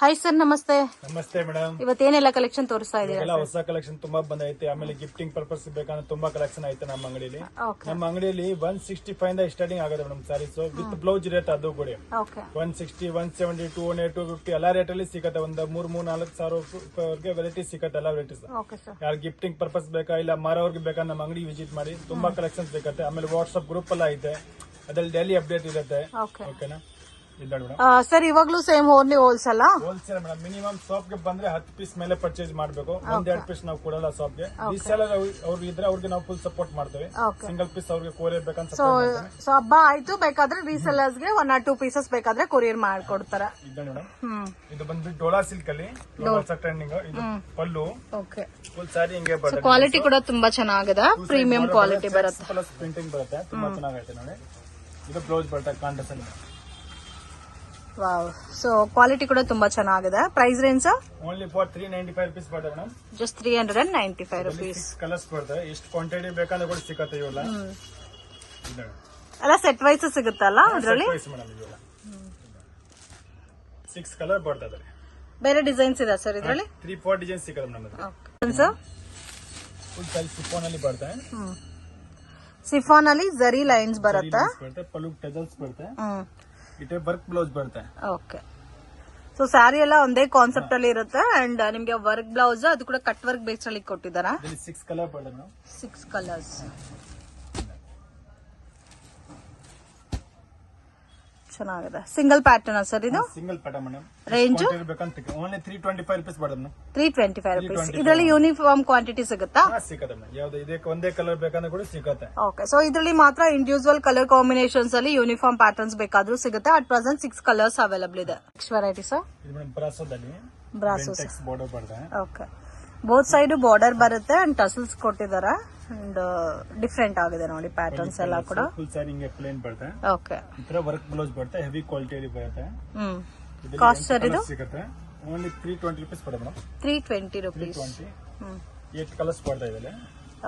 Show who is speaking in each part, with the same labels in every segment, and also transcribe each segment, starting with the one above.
Speaker 1: Hi sir, ನಮಸ್ತೆ.
Speaker 2: ನಮಸ್ತೆ madam.
Speaker 1: ಇವತ್ತೇನೆಲ್ಲ collection ತೋರಿಸ್ತಾ ಇದೀರಾ?
Speaker 2: ಎಲ್ಲ ಹೊಸ ಕಲೆಕ್ಷನ್ ತುಂಬಾ ಬಂದೈತೆ. ಆಮೇಲೆ ಗಿಫ್ಟಿಂಗ್ ಪರ್ಪಸ್ ಬೇಕಂದ್ರೆ ತುಂಬಾ ಕಲೆಕ್ಷನ್ ಐತೆ ನಮ್ಮ ಅಂಗಡಿಯಲ್ಲಿ. ನಮ್ಮ ಅಂಗಡಿಯಲ್ಲಿ 165 ಇಂದ ಸ್ಟಾರ್ಟಿಂಗ್ ಆಗುತ್ತೆ madam sarees with blouse rate. ಅದು ಕೂಡ 160, 170, 200, 250 ಎಲ್ಲಾ ರೇಟ್ ಅಲ್ಲಿ ಸಿಗುತ್ತೆ. ಒಂದು 3-4 ಸಾವಿರ ವೆರೈಟಿ ಸಿಗುತ್ತೆ. ಎಲ್ಲ ವೆರೈಟೀಸ್ ಯಾರು ಗಿಫ್ಟಿಂಗ್ ಪರ್ಪಸ್ ಬೇಕಾ ಇಲ್ಲ ಮಾರೋರ್ಗೆ ಬೇಕಾ ನಮ್ಮ ಅಂಗಡಿ ವಿಸಿಟ್ ಮಾಡಿ. ತುಂಬಾ ಕಲೆಕ್ಷನ್ ಸಿಗುತ್ತೆ. ಆಮೇಲೆ ವಾಟ್ಸ್ಆಪ್ ಗ್ರೂಪ್ ಎಲ್ಲ ಐತೆ, ಅದ್ರಲ್ಲಿ ಡೈಲಿ ಅಪ್ಡೇಟ್ ಇರುತ್ತೆ. ಓಕೆನಾ
Speaker 1: ಸರ್? ಇವಾಗ್ಲೂ same only wholesale
Speaker 2: madam. Minimum shop ಗೆ ಬಂದ್ರೆ 10 ಪೀಸ್ ಮೇಲೆ ಪರ್ಚೇಸ್ ಮಾಡಬೇಕು. 1-2 ಪೀಸ್ ನಾವು ಕೊಡಲ್ಲ ಶಾಪ್ ಗೆ. ರೀಸೇಲರ್ ಅವ್ರು ಇದ್ರೆ ಅವ್ರಿಗೆ ನಾವು ಫುಲ್ ಸಪೋರ್ಟ್ ಮಾಡ್ತೇವೆ. ಸಿಂಗಲ್ ಪೀಸ್ ಅವ್ರಿಗೆ ಕೊರಿಯರ್ ಬೇಕಂತ.
Speaker 1: ಸೊ ಹಬ್ಬ ಆಯ್ತು, ಬೇಕಾದ್ರೆ ರೀಸೇಲರ್ಸ್ ಗೆ 1 or 2 ಪೀಸಸ್ ಬೇಕಾದ್ರೆ ಕೊರಿಯರ್ ಮಾಡ್ಕೊಡ್ತಾರ.
Speaker 2: ಇದು ಬಂದ್ಬಿಟ್ಟು ಡೋಲಾ ಸಿಲ್ಕ್ ಅಲ್ಲಿ ಟ್ರೆಂಡಿಂಗ್. ಇದು ಪಲ್ಲು ಫುಲ್ ಸಾರಿ ಹಿಂಗೆ ಬರುತ್ತೆ.
Speaker 1: ಕ್ವಾಲಿಟಿ ಕೂಡ ತುಂಬಾ ಚೆನ್ನಾಗಿದೆ, ಪ್ರೀಮಿಯಂ ಕ್ವಾಲಿಟಿ ಬರುತ್ತೆ.
Speaker 2: ಪ್ಲಸ್ ಪ್ರಿಂಟಿಂಗ್ ಬರುತ್ತೆ, ತುಂಬಾ ಚೆನ್ನಾಗೈತೆ ನೋಡಿ. ಇದು ಬ್ಲೌಸ್ ಬರುತ್ತೆ ಕಾಂಟ್ರಾಸ್ಟ್.
Speaker 1: ವಾವ್. ಸೊ ಕ್ವಾಲಿಟಿ ಕೂಡ ತುಂಬಾ ಚೆನ್ನಾಗಿದೆ. Price range
Speaker 2: only for 395 rupees ಬರುತ್ತೆ ಮೇಡಮ್.
Speaker 1: Just 395 rupees.
Speaker 2: ಕಲರ್ಸ್ ಬರುತ್ತೆ. ಎಷ್ಟು ಕ್ವಾಂಟಿಟಿ ಬೇಕಂದ್ರೆ ಕೂಡ ಸಿಗುತ್ತೆ. ಇವೆಲ್ಲ
Speaker 1: ಎಲ್ಲ ಸೆಟ್ ವೈಸ್ ಸಿಗುತ್ತಲ್ಲ ಅದರಲ್ಲಿ?
Speaker 2: 6 ಕಲರ್ ಬರ್ತದೆ.
Speaker 1: ಬೇರೆ ಡಿಸೈನ್ಸ್ ಇದೆ ಸರ್ ಇದರಲ್ಲಿ?
Speaker 2: 3-4 ಡಿಸೈನ್ ಸಿಗುತ್ತೆ ಮೇಡಮ್. ಫುಲ್ ಸಾರಿ ಸಿಫಾನ್ ಅಲ್ಲಿ ಬರುತ್ತೆ.
Speaker 1: ಸಿಫಾನ್ ಅಲ್ಲಿ ಜರಿ ಲೈನ್ಸ್ ಬರುತ್ತೆ.
Speaker 2: ಪಲ್ಲು ಟಜಲ್ಸ್ ಬರುತ್ತೆ. ಇಟೇ ವರ್ಕ್ ಬ್ಲೌಸ್ ಬರುತ್ತೆ.
Speaker 1: ಓಕೆ. ಸೊ ಸ್ಯಾರಿ ಎಲ್ಲ ಒಂದೇ ಕಾನ್ಸೆಪ್ಟ್ ಅಲ್ಲಿ ಇರುತ್ತೆ. ಅಂಡ್ ನಿಮ್ಗೆ ವರ್ಕ್ ಬ್ಲೌಸ್ ಅದು ಕೂಡ ಕಟ್ ವರ್ಕ್ ಬೇಸ್ ಅಲ್ಲಿ ಕೊಟ್ಟಿದ್ದಾರಾ?
Speaker 2: 6 ಕಲರ್ ಬರುತ್ತೆ ಮೇಡಮ್.
Speaker 1: 6 ಕಲರ್ಸ್ ಚೆನ್ನಾಗಿದೆ. ಸಿಂಗಲ್ ಪ್ಯಾಟರ್ನ್ ಸರ್ ಇದು?
Speaker 2: Single pattern madam.
Speaker 1: Range
Speaker 2: only 325 rupees ಬರುತ್ತೆ ಮೇಡಮ್.
Speaker 1: 325 rupees. ಇದರಲ್ಲಿ ಯೂನಿಫಾರ್ಮ್ ಕ್ವಾಂಟಿಟಿ ಸಿಗುತ್ತಾ?
Speaker 2: ಸಿಗುತ್ತೆ ಮೇಡಮ್. ಯಾವ್ದು ಇದಕ್ಕೆ ಒಂದೇ ಕಲರ್ ಬೇಕಂದ್ರೆ ಕೂಡ ಸಿಗುತ್ತೆ.
Speaker 1: ಓಕೆ. ಸೊ ಇದರಲ್ಲಿ ಮಾತ್ರ ಇಂಡಿವಿಜುವಲ್ ಕಲರ್ ಕಾಂಬಿನೇಷನ್ಸ್ ಅಲ್ಲಿ ಯೂನಿಫಾರ್ಮ್ ಪ್ಯಾಟರ್ನ್ಸ್ ಬೇಕಾದ್ರೂ ಸಿಗುತ್ತೆ. ಅಟ್ ಪ್ರೆಸೆಂಟ್ 6 ಕಲರ್ಸ್ ಅವೈಲಬಲ್ ಇದೆ. Next variety sir?
Speaker 2: ಇದು ಮೇಡಮ್ ಬ್ರಾಸೋದಲ್ಲಿ
Speaker 1: ಬ್ರಾಸೋಸ್
Speaker 2: ಬಾರ್ಡರ್ ಬರುತ್ತೆ.
Speaker 1: ಓಕೆ. ಬೋತ್ ಸೈಡ್ ಬಾರ್ಡರ್ ಬರುತ್ತೆ ಅಂಡ್ ಟಸಲ್ಸ್ ಕೊಟ್ಟಿದ್ದಾರೆ. ಅಂಡ್ ಡಿಫ್ರೆಂಟ್ ಆಗಿದೆ ನೋಡಿ ಪ್ಯಾಟರ್ನ್ಸ್ ಎಲ್ಲ ಕೂಡ.
Speaker 2: ಫುಲ್ ಸಾರಿ ಹಿಂಗೆ ಪ್ಲೇನ್ ಬರುತ್ತೆ.
Speaker 1: ಓಕೆ.
Speaker 2: ಇತರ ವರ್ಕ್ ಬ್ಲೌಸ್ ಬರುತ್ತೆ. ಹೆವಿ ಕ್ವಾಲಿಟಿ ಬರುತ್ತೆ.
Speaker 1: ಕಾಸ್ಟ್ ಸರ್ ಇದು?
Speaker 2: ಸಿಗುತ್ತೆ ಓನ್ಲಿ 320 rupees ಬರುತ್ತೆ ಮೇಡಮ್.
Speaker 1: 320 rupees.
Speaker 2: 8 ಕಲರ್ಸ್ ಬರ್ತಾ ಇದೆ.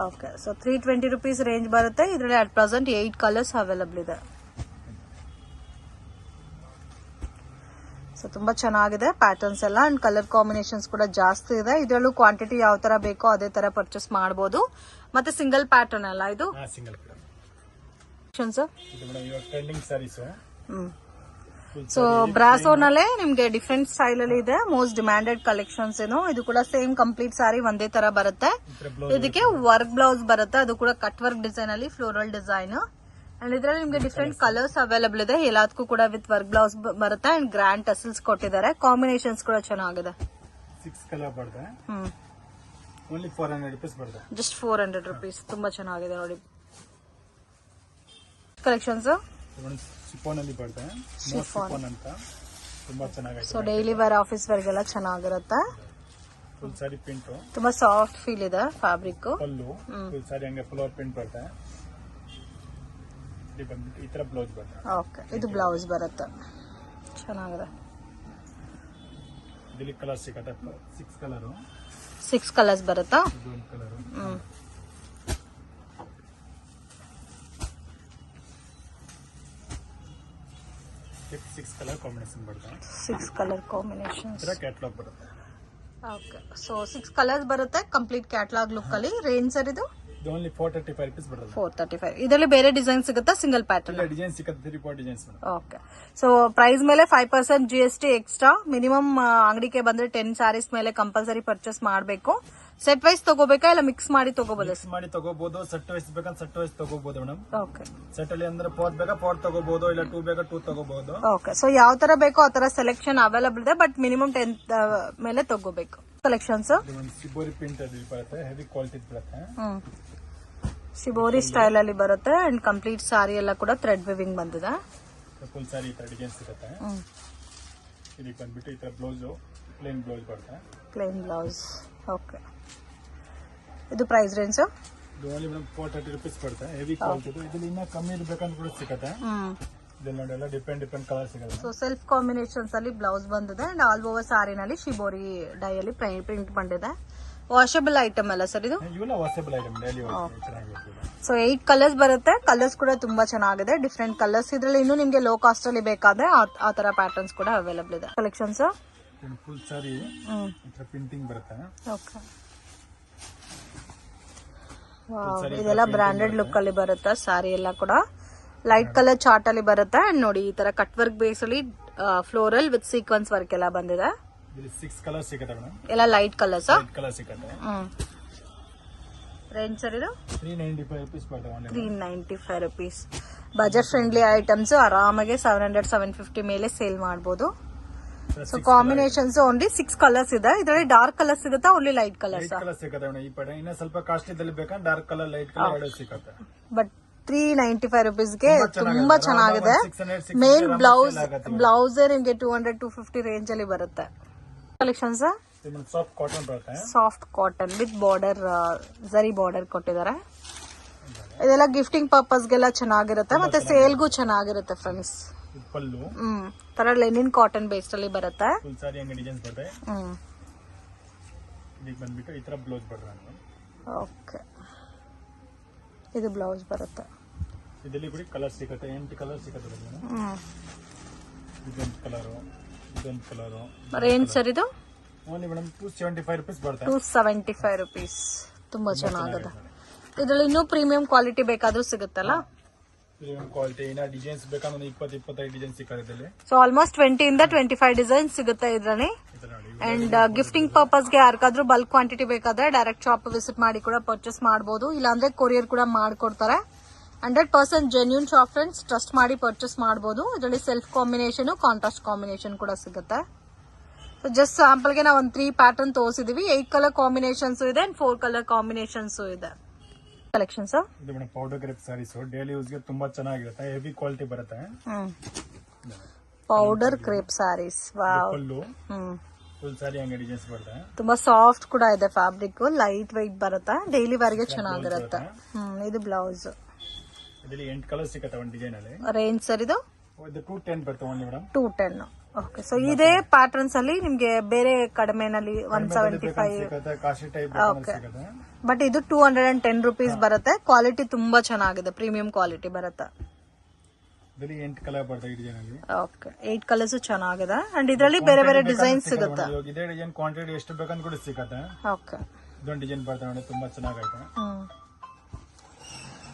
Speaker 1: ಓಕೆ. ಸೊ 320 rupees ರೇಂಜ್ ಬರುತ್ತೆ. ಇದರಲ್ಲಿ ಅಟ್ ಪ್ರೆಸೆಂಟ್ 8 ಕಲರ್ಸ್ ಅವೈಲಬಲ್ ಇದೆ. ಸೊ ತುಂಬಾ ಚೆನ್ನಾಗಿದೆ ಪ್ಯಾಟರ್ನ್ಸ್ ಎಲ್ಲ ಅಂಡ್ ಕಲರ್ ಕಾಂಬಿನೇಷನ್ಸ್ ಕೂಡ ಜಾಸ್ತಿ ಇದೆ. ಇದರಲ್ಲೂ ಕ್ವಾಂಟಿಟಿ ಯಾವ ತರ ಬೇಕೋ ಅದೇ ತರ ಪರ್ಚೇಸ್ ಮಾಡಬಹುದು. ಮತ್ತೆ ಸಿಂಗಲ್ ಪ್ಯಾಟರ್ನ್ ಅಲ್ಲ ಇದು?
Speaker 2: Single
Speaker 1: pattern.
Speaker 2: Trending sarees.
Speaker 1: So ಬ್ರಾಸೋನಲ್ಲೇ ನಿಮ್ಗೆ ಡಿಫ್ರೆಂಟ್ ಸ್ಟೈಲ್ ಅಲ್ಲಿ ಇದೆ. ಮೋಸ್ಟ್ ಡಿಮ್ಯಾಂಡೆಡ್ ಕಲೆಕ್ಷನ್ಸ್ ಏನು. ಇದು ಕೂಡ ಸೇಮ್ ಕಂಪ್ಲೀಟ್ ಸಾರಿ ಒಂದೇ ತರ ಬರುತ್ತೆ. ಇದಕ್ಕೆ ವರ್ಕ್ ಬ್ಲೌಸ್ ಬರುತ್ತೆ. ಅದು ಕೂಡ ಕಟ್ ವರ್ಕ್ ಡಿಸೈನ್ ಅಲ್ಲಿ ಫ್ಲೋರಲ್ ಡಿಸೈನ್. ಅಂಡ್ ಇದ್ರಲ್ಲಿ ನಿಮ್ಗೆ ಡಿಫ್ರೆಂಟ್ ಕಲರ್ಸ್ ಅವೈಲಬಲ್ ಇದೆ. ಎಲ್ಲದಕ್ಕೂ ಕೂಡ ವಿತ್ ವರ್ಕ್ ಬ್ಲೌಸ್ ಬರುತ್ತೆ ಅಂಡ್ ಗ್ರ್ಯಾಂಡ್ ಟಸಲ್ಸ್ ಕೊಟ್ಟಿದ್ದಾರೆ. ಕಾಂಬಿನೇಷನ್ಸ್ ಕೂಡ ಚೆನ್ನಾಗಿದೆ.
Speaker 2: 6 ಕಲರ್ ಬರುತ್ತೆ. ಓನ್ಲಿ 400 rupees ಬರುತ್ತೆ.
Speaker 1: Just 400 rupees. ತುಂಬಾ ಚೆನ್ನಾಗಿದೆ ನೋಡಿ ಕಲೆಕ್ಷನ್ಸ್.
Speaker 2: ಶಿಫಾನ್ ಅಲ್ಲಿ ಬರುತ್ತೆ. ಶಿಫಾನ್ ಅಂತ ತುಂಬಾ ಚೆನ್ನಾಗಿದೆ.
Speaker 1: ಸೊ ಡೈಲಿ ವೇರ್ ಆಫೀಸ್ ವರ್ಗೆಲ್ಲ ಚೆನ್ನಾಗಿರುತ್ತೆ.
Speaker 2: ಫುಲ್ ಸಾರಿ ಪ್ರಿಂಟ್
Speaker 1: ತುಂಬಾ ಸಾಫ್ಟ್ ಫೀಲ್ ಇದೆ ಫ್ಯಾಬ್ರಿಕ್.
Speaker 2: ಪಲ್ಲು ಫುಲ್ ಸಾರಿ ಹಂಗೆ ಫ್ಲವರ್ ಪ್ರಿಂಟ್ ಬರುತ್ತೆ. ಈ ತರ ಬ್ಲೌಸ್ ಬರುತ್ತೆ.
Speaker 1: ಓಕೆ. ಇದು ಬ್ಲೌಸ್ ಬರುತ್ತೆ. ಚೆನ್ನಾಗಿದೆ.
Speaker 2: ಇದರಲ್ಲಿ ಕಲರ್ ಸಿಗುತ್ತೆ. 6 ಕಲರ್.
Speaker 1: 6 ಕಲರ್ಸ್ ಬರುತ್ತಾ?
Speaker 2: ಇದೊಂದು ಕಲರ್. 6 ಕಲರ್ ಕಾಂಬಿನೇಷನ್ ಬರುತ್ತೆ. 6
Speaker 1: ಕಲರ್ ಕಾಂಬಿನೇಷನ್.
Speaker 2: ಇದರ ಕ್ಯಾಟಲಾಗ್ ಬರುತ್ತೆ.
Speaker 1: ಓಕೆ. ಸೊ 6 ಕಲರ್ಸ್ ಬರುತ್ತೆ ಕಂಪ್ಲೀಟ್ ಕ್ಯಾಟಲಾಗ್ ಲುಕ್ ಅಲ್ಲಿ. ರೇಂಜ್ ಸರ್ ಇದು?
Speaker 2: ಇದು ಓನ್ಲಿ 435 rupees ಬರುತ್ತೆ.
Speaker 1: 435. ಇದರಲ್ಲಿ ಬೇರೆ ಡಿಸೈನ್ ಸಿಗುತ್ತಾ? ಸಿಂಗಲ್ ಪ್ಯಾಟರ್ನ್
Speaker 2: ಡಿಸೈನ್ ಸಿಗುತ್ತೆ. 3-4 ಡಿಸೈನ್ಸ್.
Speaker 1: ಓಕೆ. ಸೊ ಪ್ರೈಸ್ ಮೇಲೆ 5% GST ಎಕ್ಸ್ಟ್ರಾ. ಮಿನಿಮಮ್ ಅಂಗಡಿಗೆ ಬಂದ್ರೆ 10 ಸ್ಯಾರೀಸ್ ಮೇಲೆ ಕಂಪಲ್ಸರಿ ಪರ್ಚೇಸ್ ಮಾಡಬೇಕು. ಸೆಟ್ ವೈಸ್ ತಗೋಬೇಕಾ ಇಲ್ಲ ಮಿಕ್ಸ್ ಮಾಡಿ ತಗೋಬಹುದು?
Speaker 2: ಮಿಕ್ಸ್ ಮಾಡಿ ತಗೋಬಹುದು. ಸೆಟ್ ವೈಸ್ ಬೇಕಂದ್ರೆ ಸೆಟ್ ವೈಸ್ ತಗೋಬಹುದು ಮೇಡಮ್.
Speaker 1: ಓಕೆ.
Speaker 2: ಸೆಟ್ ಅಲ್ಲಿ ಅಂದ್ರೆ 4 ಬೇಕಾ 4 ತಗೋಬಹುದು, ಇಲ್ಲ 2 ಬೇಕಾ 2 ತಗೋಬಹುದು.
Speaker 1: ಓಕೆ. ಸೊ ಯಾವ ತರ ಬೇಕೋ ಆ ತರ ಸೆಲೆಕ್ಷನ್ ಅವೈಲಬಲ್ ಇದೆ. ಬಟ್ ಮಿನಿಮಮ್ 10 ಮೇಲೆ ತಗೋಬೇಕು. ಕಲೆಕ್ಷನ್ಸ್
Speaker 2: ಶಿಬೋರಿ ಪ್ರಿಂಟ್ ಅಲ್ಲಿ ಬರುತ್ತೆ. ಹೆವಿ ಕ್ವಾಲಿಟಿ ಬರುತ್ತೆ.
Speaker 1: ಶಿಬೋರಿ ಸ್ಟೈಲ್ ಅಲ್ಲಿ ಬರುತ್ತೆ ಅಂಡ್ ಕಂಪ್ಲೀಟ್ ಸಾರಿ ಎಲ್ಲ ಕೂಡ ಥ್ರೆಡ್ ವಿವಿಂಗ್ ಬಂದಿದೆ.
Speaker 2: ಫುಲ್ ಸಾರಿ ಈ ತರ ಡಿಸೈನ್ ಸಿಗುತ್ತೆ. ಇದಕ್ಕೆ ಬಂದ್ಬಿಟ್ಟು ಈ ತರ ಬ್ಲೌಸ್ ಪ್ಲೇನ್ ಬ್ಲೌಸ್ ಬರುತ್ತೆ.
Speaker 1: Plain blouse. ಓಕೆ. ಇದು ಪ್ರೈಸ್ ರೇಂಜ್?
Speaker 2: ಇದು ಓನ್ಲಿ ಮೇಡಮ್ 430 rupees ಬರುತ್ತೆ. Heavy quality. ಇದರಲ್ಲಿ ಇನ್ನೂ ಕಮ್ಮಿ ಬೇಕಂತ ಕೂಡ ಸಿಗುತ್ತೆ. ಇದೆಲ್ಲ ನೋಡಿ ಎಲ್ಲ ಡಿಫ್ರೆಂಟ್ ಕಲರ್ ಸಿಗುತ್ತೆ.
Speaker 1: ಸೊ ಸೆಲ್ಫ್ ಕಾಂಬಿನೇಷನ್ಸ್ ಅಲ್ಲಿ ಬ್ಲೌಸ್ ಬಂದಿದೆ ಅಂಡ್ ಆಲ್ ಓವರ್ ಸಾರಿನಲ್ಲಿ ಶಿಬೋರಿ ಡೈ ಅಲ್ಲಿ ಪ್ರಿಂಟ್ ಬಂದಿದೆ. ವಾಷಬಲ್ ಐಟಮ್ ಅಲ್ಲ ಸರ್ ಇದು?
Speaker 2: ಇವೆಲ್ಲ washable item. Daily
Speaker 1: so 8 colours ಬರುತ್ತೆ. ಕಲರ್ಸ್ ಕೂಡ ತುಂಬಾ ಚೆನ್ನಾಗಿದೆ. Different colours. ಇದರಲ್ಲಿ ಇನ್ನು ನಿಮ್ಗೆ ಲೋ ಕಾಸ್ಟ್ ಅಲ್ಲಿ ಬೇಕಾದ್ರೆ ಆ ತರ ಪ್ಯಾಟರ್ನ್ಸ್ ಕೂಡ ಅವೈಲಬಲ್ ಇದೆ. ಕಲೆಕ್ಷನ್ಸ್
Speaker 2: ಫುಲ್ ಸಾರಿ ಪ್ರಿಂಟಿಂಗ್ ಬರುತ್ತೆ.
Speaker 1: ಓಕೆ, ಇದೆಲ್ಲ ಬ್ರಾಂಡೆಡ್ ಲುಕ್ ಅಲ್ಲಿ ಬರುತ್ತೆ. ಸಾರಿ ಎಲ್ಲ ಕೂಡ ಲೈಟ್ ಕಲರ್ ಚಾರ್ಟ್ ಅಲ್ಲಿ ಬರುತ್ತೆ. ಅಂಡ್ ನೋಡಿ ಈ ತರ ಕಟ್ ವರ್ಕ್ ಬೇಸ್ ಅಲ್ಲಿ ಫ್ಲೋರಲ್ ವಿತ್ ಸೀಕ್ವೆನ್ಸ್ ವರ್ಕ್ ಎಲ್ಲ ಬಂದಿದೆ.
Speaker 2: 6 ಕಲರ್ ಸಿಗುತ್ತೆ ಮೇಡಮ್,
Speaker 1: ಎಲ್ಲ ಲೈಟ್ ಕಲರ್ಸ್.
Speaker 2: ಕಲರ್ ಸಿಗುತ್ತೆ.
Speaker 1: ರೇಂಜ್ ಸರ್ ಇದು
Speaker 2: 395 rupees ಬರುತ್ತೆ.
Speaker 1: 395 rupees. ಬಜೆಟ್ ಫ್ರೆಂಡ್ಲಿ ಐಟಮ್ಸ್ ಆರಾಮಾಗಿ 700-750 ಮೇಲೆ ಸೇಲ್ ಮಾಡಬಹುದು. ಸೊ ಕಾಂಬಿನೇಷನ್ಸ್ ಓನ್ಲಿ 6 ಕಲರ್ಸ್ ಇದೆ. ಇದರಲ್ಲಿ ಡಾರ್ಕ್ ಕಲರ್ ಸಿಗುತ್ತಾ, ಓನ್ಲಿ ಲೈಟ್ ಕಲರ್ಸ್?
Speaker 2: ಕಲರ್ ಸಿಗುತ್ತೆ ಮೇಡಮ್. ಈ ಪಡೆ ಇನ್ನ ಸ್ವಲ್ಪ ಕಾಸ್ಟ್ಲಿ ಬೇಕಂದ್ರೆ ಡಾರ್ಕ್ ಕಲರ್ ಲೈಟ್ ಕಲರ್ ಎರಡು ಸಿಗುತ್ತೆ.
Speaker 1: ಬಟ್ 395 rupees ಗೆ ತುಂಬಾ ಚೆನ್ನಾಗಿದೆ. ಮೇನ್ ಬ್ಲೌಸ್ ನಿಮ್ಗೆ 200-250 ರೇಂಜ್ ಅಲ್ಲಿ ಬರುತ್ತೆ. ಕಲೆಕ್ಷನ್ಸ್
Speaker 2: ಸಾಫ್ಟ್ ಕಾಟನ್ ಬರುತ್ತೆ.
Speaker 1: ಸಾಫ್ಟ್ ಕಾಟನ್ ವಿತ್ ಬಾರ್ಡರ್, ಜರಿ ಬಾರ್ಡರ್ ಕೊಟ್ಟಿದ್ದಾರೆ. ಇದೆಲ್ಲ ಗಿಫ್ಟಿಂಗ್ ಪರ್ಪಸ್ ಗೆಲ್ಲ ಚೆನ್ನಾಗಿರುತ್ತೆ, ಮತ್ತೆ ಸೇಲ್ಗೂ ಚೆನ್ನಾಗಿರುತ್ತೆ ಫ್ರೆಂಡ್ಸ್.
Speaker 2: ಪಲ್ಲು
Speaker 1: ತರ ಲೆನಿನ್ ಕಾಟನ್ ಬೇಸ್ಡ್ ಅಲ್ಲಿ ಬರುತ್ತೆ.
Speaker 2: ಫುಲ್ ಸಾರಿ ಹಂಗೆ ಡಿಸೈನ್ಸ್ ಬರುತ್ತೆ. ಇದಕ್ಕೆ ಬಂದ್ಬಿಟ್ಟು ಈ ತರ ಬ್ಲೌಸ್ ಬರುತ್ತೆ.
Speaker 1: ಓಕೆ, ಇದು ಬ್ಲೌಸ್ ಬರುತ್ತೆ.
Speaker 2: ಇದರಲ್ಲಿ ಕೂಡ ಕಲರ್ ಸಿಗುತ್ತೆ. 8 ಕಲರ್ ಸಿಗುತ್ತೆ. ಇದೊಂದು ಕಲರು, ಇದೊಂದು ಕಲರು.
Speaker 1: ರೇಂಜ್ ಸರ್ ಇದು
Speaker 2: ಓನ್ಲಿ ಮೇಡಮ್ 275 rupees ಬರುತ್ತೆ.
Speaker 1: 275 rupees. ತುಂಬಾ ಚೆನ್ನಾಗಿದೆ. ಇದ್ರಲ್ಲಿ ಇನ್ನೂ ಪ್ರೀಮಿಯಂ ಕ್ವಾಲಿಟಿ ಬೇಕಾದ್ರೂ ಸಿಗುತ್ತಲ್ಲ?
Speaker 2: ಪ್ರೀಮಿಯಂ ಕ್ವಾಲಿಟಿ ಇನ್ನ ಡಿಸೈನ್ಸ್ ಬೇಕಂದ್ರೆ 20-25 ಡಿಸೈನ್ ಸಿಗುತ್ತೆ.
Speaker 1: ಸೊ ಆಲ್ಮೋಸ್ಟ್ 20-25 ಡಿಸೈನ್ ಸಿಗುತ್ತೆ ಇದ್ರಲ್ಲಿ. ಅಂಡ್ ಗಿಫ್ಟಿಂಗ್ ಪರ್ಪಸ್ ಗೆ ಯಾರಿಗಾದ್ರೂ ಬಲ್ಕ್ ಕ್ವಾಂಟಿಟಿ ಬೇಕಾದ್ರೆ ಡೈರೆಕ್ಟ್ ಶಾಪ್ ವಿಸಿಟ್ ಮಾಡಿ ಕೂಡ ಪರ್ಚೇಸ್ ಮಾಡಬಹುದು. ಇಲ್ಲಾಂದ್ರೆ ಕೊರಿಯರ್ ಕೂಡ ಮಾಡ್ಕೊಡ್ತಾರೆ. 100% ಜೆನ್ಯೂನ್ ಶಾಪ್ ಫ್ರೆಂಡ್ಸ್, ಟ್ರಸ್ಟ್ ಮಾಡಿ ಪರ್ಚೇಸ್ ಮಾಡಬಹುದು. ಇದರಲ್ಲಿ ಸೆಲ್ಫ್ ಕಾಂಬಿನೇಷನ್, ಕಾಂಟ್ರಾಸ್ಟ್ ಕಾಂಬಿನೇಷನ್ ಕೂಡ ಸಿಗುತ್ತೆ. ಸೊ ಜಸ್ಟ್ ಸ್ಯಾಂಪಲ್ ಗೆ ನಾವು ಒಂದು 3 ಪ್ಯಾಟರ್ನ್ ತೋರಿಸಿದೀವಿ. 8 ಕಲರ್ ಕಾಂಬಿನೇಷನ್ಸ್ ಇದೆ ಅಂಡ್ 4 ಕಲರ್ ಕಾಂಬಿನೇಷನ್ಸ್ ಇದೆ. ಕಲೆಕ್ಷನ್ಸ್
Speaker 2: ಇದು madam powder crepe sarees daily use ಗೆ ತುಂಬಾ ಚೆನ್ನಾಗಿರುತ್ತೆ. ಹೆವಿ ಕ್ವಾಲಿಟಿ ಬರುತ್ತೆ.
Speaker 1: Powder crepe sarees. Wow.
Speaker 2: Full sari ಹಂಗೆ ಡಿಸೈನ್ಸ್ ಬರುತ್ತೆ.
Speaker 1: ತುಂಬಾ ಸಾಫ್ಟ್ ಕೂಡ ಇದೆ ಫ್ಯಾಬ್ರಿಕ್, ಲೈಟ್ ವೈಟ್ ಬರುತ್ತೆ. ಡೈಲಿ ವೇರ್ ಗೆ ಚೆನ್ನಾಗಿರುತ್ತೆ. ಇದು ಬ್ಲೌಸ್.
Speaker 2: ಇದರಲ್ಲಿ 8 ಕಲರ್ ಸಿಗುತ್ತೆ ಒಂದು ಡಿಸೈನ್ ಅಲ್ಲಿ.
Speaker 1: ರೇಂಜ್ ಸರ್ ಇದು
Speaker 2: 210 ಬರುತ್ತೆ ಓನ್ಲಿ ಮೇಡಮ್.
Speaker 1: 210. ಓಕೆ, ಸೊ ಇದೇ ಪ್ಯಾಟರ್ನ್ಸ್ ಅಲ್ಲಿ ನಿಮ್ಗೆ ಬೇರೆ ಕಡಿಮೆನಲ್ಲಿ 175
Speaker 2: ಸಿಗುತ್ತೆ. ಕಾಶಿ ಟೈಪ್ ಸಿಗುತ್ತೆ.
Speaker 1: ಬಟ್ ಇದು 210 rupees ಬರುತ್ತೆ. ಕ್ವಾಲಿಟಿ ತುಂಬಾ ಚೆನ್ನಾಗಿದೆ, ಪ್ರೀಮಿಯಂ ಕ್ವಾಲಿಟಿ ಬರುತ್ತೆ.
Speaker 2: ಇದರಲ್ಲಿ 8 ಕಲರ್ ಬರುತ್ತೆ ಈ ಡಿಸೈನ್ ಅಲ್ಲಿ.
Speaker 1: ಓಕೆ, 8 ಕಲರ್ಸ್ ಚೆನ್ನಾಗಿದೆ. ಅಂಡ್ ಇದರಲ್ಲಿ ಬೇರೆ ಬೇರೆ ಡಿಸೈನ್ ಸಿಗುತ್ತೆ.
Speaker 2: ಇದೇ ಡಿಸೈನ್ ಕ್ವಾಂಟಿಟಿ ಎಷ್ಟು ಬೇಕಂತ ಕೂಡ ಸಿಗುತ್ತೆ.
Speaker 1: ಓಕೆ,
Speaker 2: ಇದೊಂದು ಡಿಸೈನ್ ಬರುತ್ತೆ ನೋಡಿ, ತುಂಬಾ ಚೆನ್ನಾಗೈತೆ.